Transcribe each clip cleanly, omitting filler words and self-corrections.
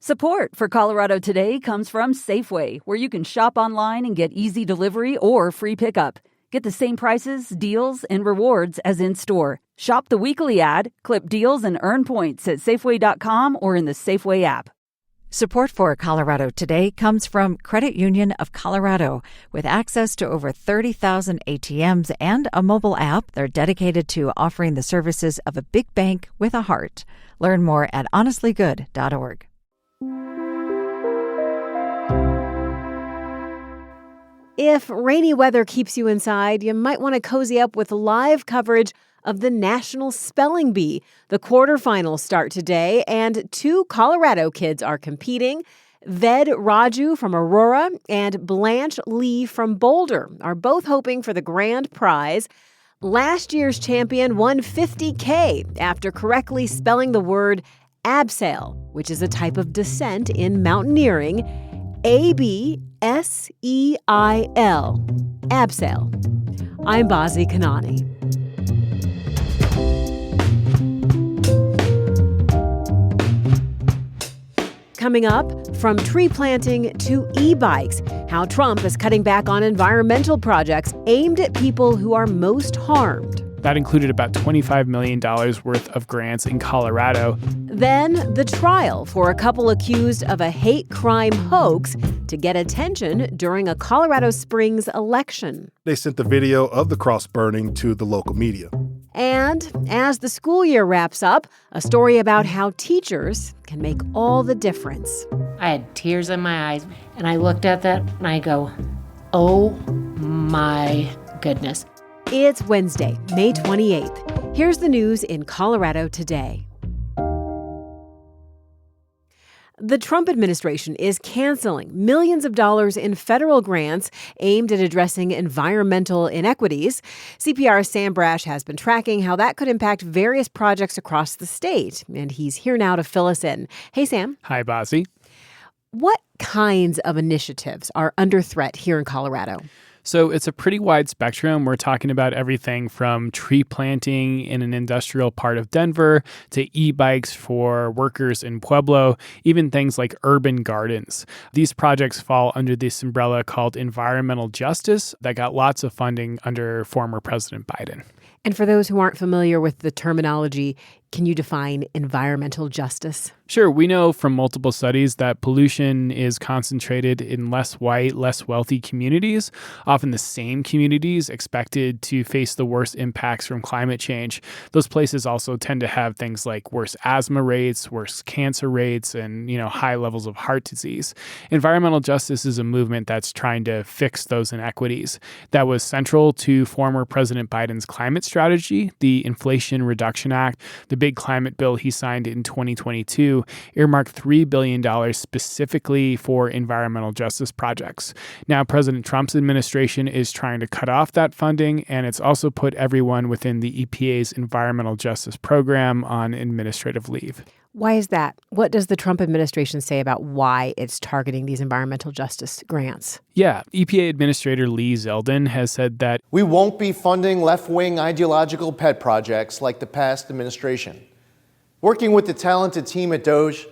Support for Colorado Today comes from Safeway, where you can shop online and get easy delivery or free pickup. Get the same prices, deals, and rewards as in-store. Shop the weekly ad, clip deals, and earn points at Safeway.com or in the Safeway app. Support for Colorado Today comes from Credit Union of Colorado. With access to over 30,000 ATMs and a mobile app, they're dedicated to offering the services of a big bank with a heart. Learn more at honestlygood.org. If rainy weather keeps you inside, you might want to cozy up with live coverage of the National Spelling Bee. The quarterfinals start today, and 2 Colorado kids are competing. Ved Raju from Aurora and Blanche Lee from Boulder are both hoping for the grand prize. Last year's champion won $50K after correctly spelling the word abseil, which is a type of descent in mountaineering. Abseil. Abseil. I'm Bazi Kanani. Coming up, from tree planting to e-bikes, how Trump is cutting back on environmental projects aimed at people who are most harmed. That included about $25 million worth of grants in Colorado. Then the trial for a couple accused of a hate crime hoax to get attention during a Colorado Springs election. They sent the video of the cross burning to the local media. And as the school year wraps up, a story about how teachers can make all the difference. I had tears in my eyes, and I looked at that and I go, oh my goodness. It's Wednesday, May 28th. Here's the news in Colorado today. The Trump administration is canceling millions of dollars in federal grants aimed at addressing environmental inequities. CPR's Sam Brash has been tracking how that could impact various projects across the state, and he's here now to fill us in. Hey, Sam. Hi, Bazi. What kinds of initiatives are under threat here in Colorado? So it's a pretty wide spectrum. We're talking about everything from tree planting in an industrial part of Denver to e-bikes for workers in Pueblo, even things like urban gardens. These projects fall under this umbrella called environmental justice that got lots of funding under former President Biden. And for those who aren't familiar with the terminology, can you define environmental justice? Sure. We know from multiple studies that pollution is concentrated in less white, less wealthy communities, often the same communities expected to face the worst impacts from climate change. Those places also tend to have things like worse asthma rates, worse cancer rates, and, high levels of heart disease. Environmental justice is a movement that's trying to fix those inequities. That was central to former President Biden's climate strategy, the Inflation Reduction Act. The big climate bill he signed in 2022 earmarked $3 billion specifically for environmental justice projects. Now, President Trump's administration is trying to cut off that funding, and it's also put everyone within the EPA's environmental justice program on administrative leave. Why is that? What does the Trump administration say about why it's targeting these environmental justice grants? Yeah, EPA Administrator Lee Zeldin has said that we won't be funding left-wing ideological pet projects like the past administration. Working with the talented team at DOGE,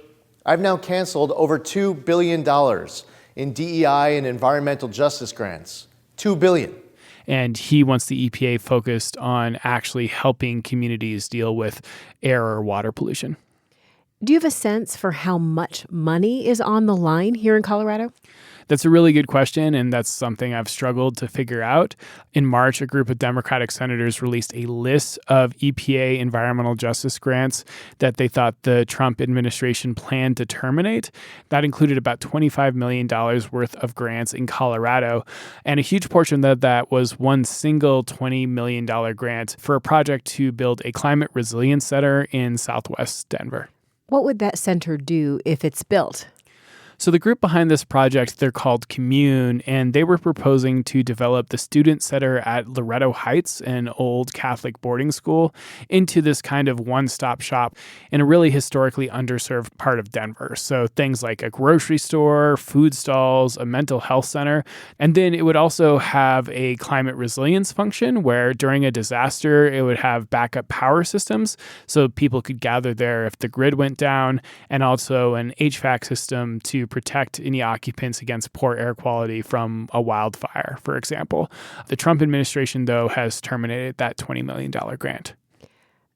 I've now canceled over $2 billion in DEI and environmental justice grants. $2 billion. And he wants the EPA focused on actually helping communities deal with air or water pollution. Do you have a sense for how much money is on the line here in Colorado? That's a really good question, and that's something I've struggled to figure out. In March, a group of Democratic senators released a list of EPA environmental justice grants that they thought the Trump administration planned to terminate. That included about $25 million worth of grants in Colorado, and a huge portion of that was one single $20 million grant for a project to build a climate resilience center in southwest Denver. What would that center do if it's built? So the group behind this project, they're called Commune, and they were proposing to develop the student center at Loretto Heights, an old Catholic boarding school, into this kind of one-stop shop in a really historically underserved part of Denver. So things like a grocery store, food stalls, a mental health center, and then it would also have a climate resilience function where during a disaster, it would have backup power systems so people could gather there if the grid went down, and also an HVAC system to protect any occupants against poor air quality from a wildfire, for example. The Trump administration, though, has terminated that $20 million grant.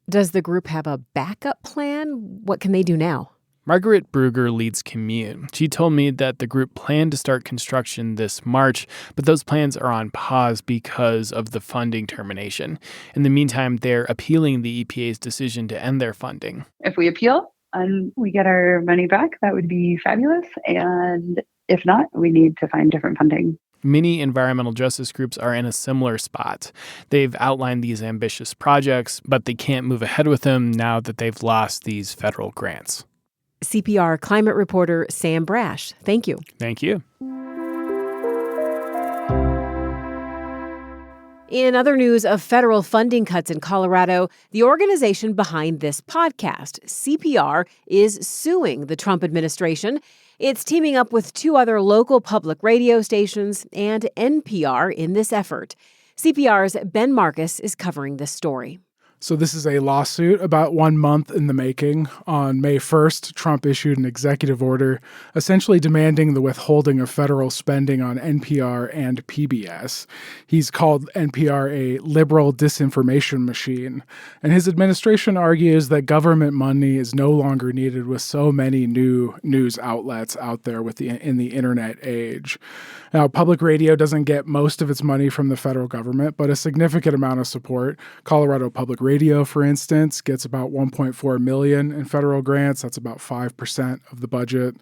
Does the group have a backup plan? What can they do now? Margaret Brugger leads Commune. She told me that the group planned to start construction this March, but those plans are on pause because of the funding termination. In the meantime, they're appealing the EPA's decision to end their funding. If we appeal and we get our money back, that would be fabulous. And if not, we need to find different funding. Many environmental justice groups are in a similar spot. They've outlined these ambitious projects, but they can't move ahead with them now that they've lost these federal grants. CPR climate reporter Sam Brash, thank you. Thank you. In other news of federal funding cuts in Colorado, the organization behind this podcast, CPR, is suing the Trump administration. It's teaming up with 2 other local public radio stations and NPR in this effort. CPR's Ben Marcus is covering this story. So this is a lawsuit about 1 month in the making. On May 1st, Trump issued an executive order essentially demanding the withholding of federal spending on NPR and PBS. He's called NPR a liberal disinformation machine. And his administration argues that government money is no longer needed with so many new news outlets out there in the internet age. Now, public radio doesn't get most of its money from the federal government, but a significant amount of support. Colorado Public Radio, for instance, gets about $1.4 million in federal grants. That's about 5% of the budget.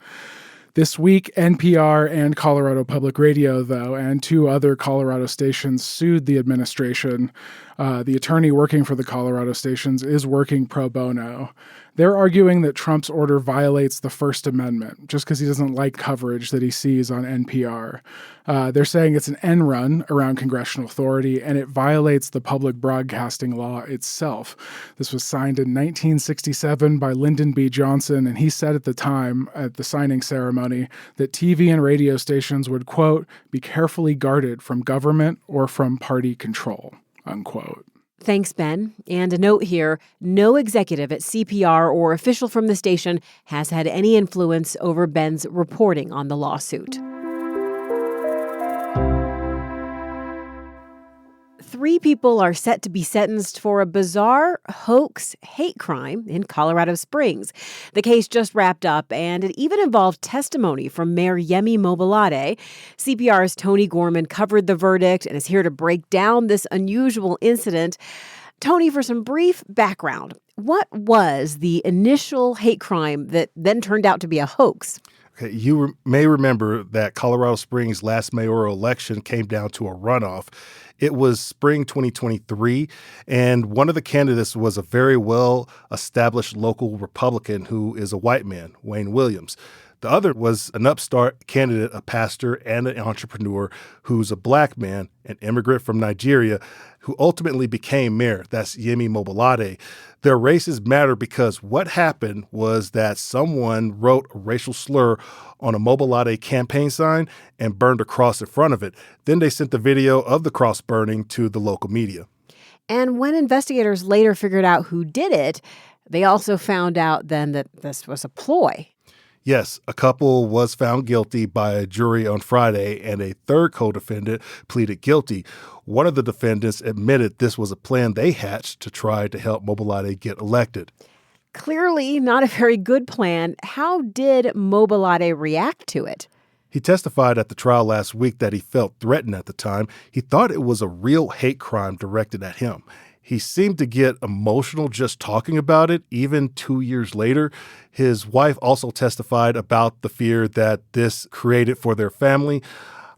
This week, NPR and Colorado Public Radio, though, and 2 other Colorado stations sued the administration. The attorney working for the Colorado stations is working pro bono. They're arguing that Trump's order violates the First Amendment just because he doesn't like coverage that he sees on NPR. They're saying it's an end run around congressional authority, and it violates the public broadcasting law itself. This was signed in 1967 by Lyndon B. Johnson, and he said at the time, at the signing ceremony, that TV and radio stations would, quote, be carefully guarded from government or from party control, unquote. Thanks, Ben. And a note here, no executive at CPR or official from the station has had any influence over Ben's reporting on the lawsuit. 3 people are set to be sentenced for a bizarre hoax hate crime in Colorado Springs. The case just wrapped up, and it even involved testimony from Mayor Yemi Mobolade. CPR's Tony Gorman covered the verdict and is here to break down this unusual incident. Tony, for some brief background, what was the initial hate crime that then turned out to be a hoax? Okay, you may remember that Colorado Springs' last mayoral election came down to a runoff. It was spring 2023, and one of the candidates was a very well-established local Republican who is a white man, Wayne Williams. The other was an upstart candidate, a pastor and an entrepreneur who's a black man, an immigrant from Nigeria, who ultimately became mayor. That's Yemi Mobolade. Their races matter because what happened was that someone wrote a racial slur on a Mobolade campaign sign and burned a cross in front of it. Then they sent the video of the cross burning to the local media. And when investigators later figured out who did it, they also found out then that this was a ploy. Yes, a couple was found guilty by a jury on Friday, and a third co-defendant pleaded guilty. One of the defendants admitted this was a plan they hatched to try to help Mobolade get elected. Clearly not a very good plan. How did Mobolade react to it? He testified at the trial last week that he felt threatened at the time. He thought it was a real hate crime directed at him. He seemed to get emotional just talking about it, even 2 years later. His wife also testified about the fear that this created for their family.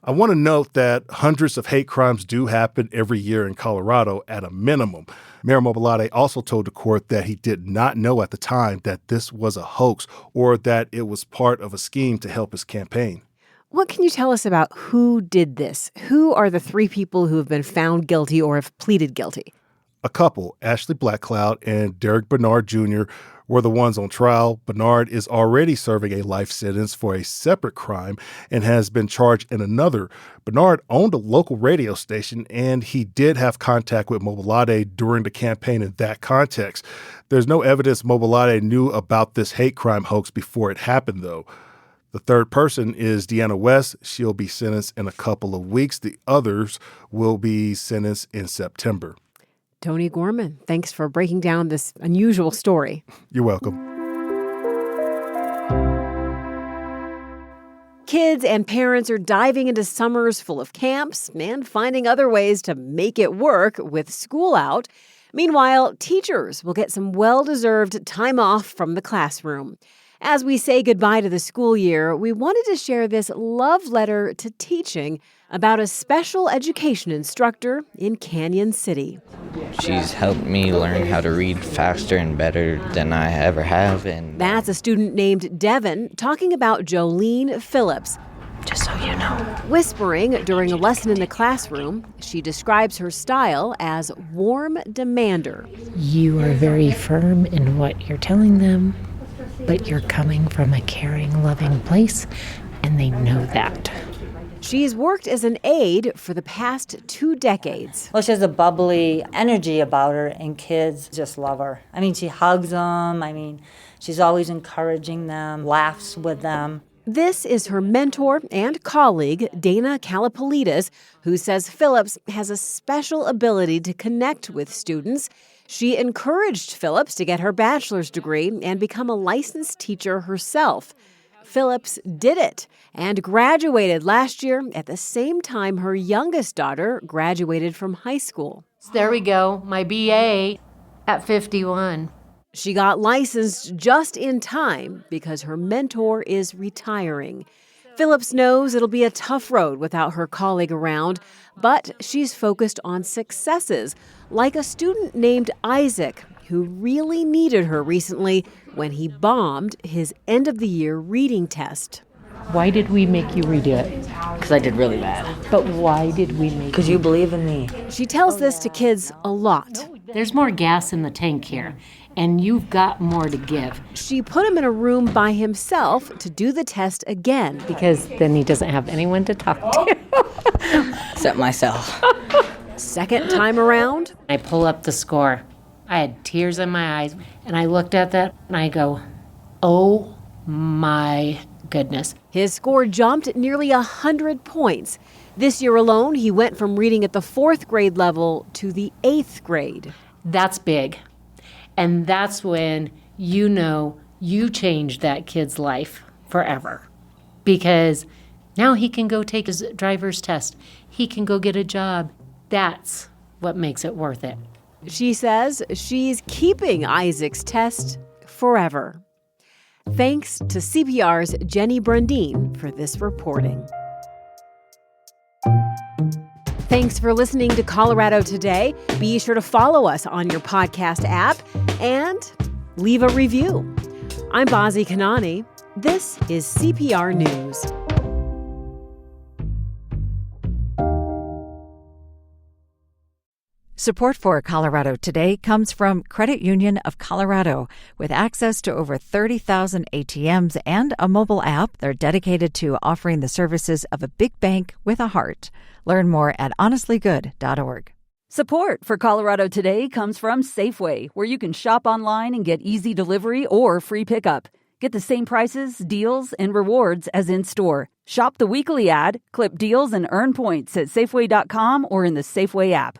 I want to note that hundreds of hate crimes do happen every year in Colorado at a minimum. Mayor Mobolade also told the court that he did not know at the time that this was a hoax or that it was part of a scheme to help his campaign. What can you tell us about who did this? Who are the three people who have been found guilty or have pleaded guilty? A couple, Ashley Blackcloud and Derek Bernard Jr., were the ones on trial. Bernard is already serving a life sentence for a separate crime and has been charged in another. Bernard owned a local radio station, and he did have contact with Mobolade during the campaign in that context. There's no evidence Mobolade knew about this hate crime hoax before it happened, though. The third person is Deanna West. She'll be sentenced in a couple of weeks. The others will be sentenced in September. Tony Gorman, thanks for breaking down this unusual story. You're welcome. Kids and parents are diving into summers full of camps and finding other ways to make it work with school out. Meanwhile, teachers will get some well-deserved time off from the classroom. As we say goodbye to the school year, we wanted to share this love letter to teaching about a special education instructor in Canyon City. She's helped me learn how to read faster and better than I ever have. And that's a student named Devin talking about Jolene Phillips. Just so you know. Whispering during a lesson in the classroom, she describes her style as warm demander. You are very firm in what you're telling them, but you're coming from a caring, loving place, and they know that. She's worked as an aide for the past 2 decades. Well, she has a bubbly energy about her, and kids just love her. I mean, she hugs them. I mean, she's always encouraging them, laughs with them. This is her mentor and colleague, Dana Kalapolidis, who says Phillips has a special ability to connect with students. She encouraged Phillips to get her bachelor's degree and become a licensed teacher herself. Phillips did it and graduated last year at the same time her youngest daughter graduated from high school. There we go, my BA at 51. She got licensed just in time because her mentor is retiring. Phillips knows it'll be a tough road without her colleague around, but she's focused on successes, like a student named Isaac, who really needed her recently when he bombed his end-of-the-year reading test. Why did we make you redo it? Because I did really bad. But why did we make Because you believe in me. She tells this to kids a lot. There's more gas in the tank here, and you've got more to give. She put him in a room by himself to do the test again. Because then he doesn't have anyone to talk to. Except myself. Second time around, I pull up the score. I had tears in my eyes, and I looked at that, and I go, oh my goodness. His score jumped nearly 100 points. This year alone, he went from reading at the 4th grade level to the 8th grade. That's big. And that's when you know you changed that kid's life forever. Because now he can go take his driver's test. He can go get a job. That's what makes it worth it. She says she's keeping Isaac's test forever. Thanks to CPR's Jenny Brundine for this reporting. Thanks for listening to Colorado Today. Be sure to follow us on your podcast app and leave a review. I'm Bazi Kanani. This is CPR News. Support for Colorado Today comes from Credit Union of Colorado. With access to over 30,000 ATMs and a mobile app, they're dedicated to offering the services of a big bank with a heart. Learn more at honestlygood.org. Support for Colorado Today comes from Safeway, where you can shop online and get easy delivery or free pickup. Get the same prices, deals, and rewards as in-store. Shop the weekly ad, clip deals, and earn points at Safeway.com or in the Safeway app.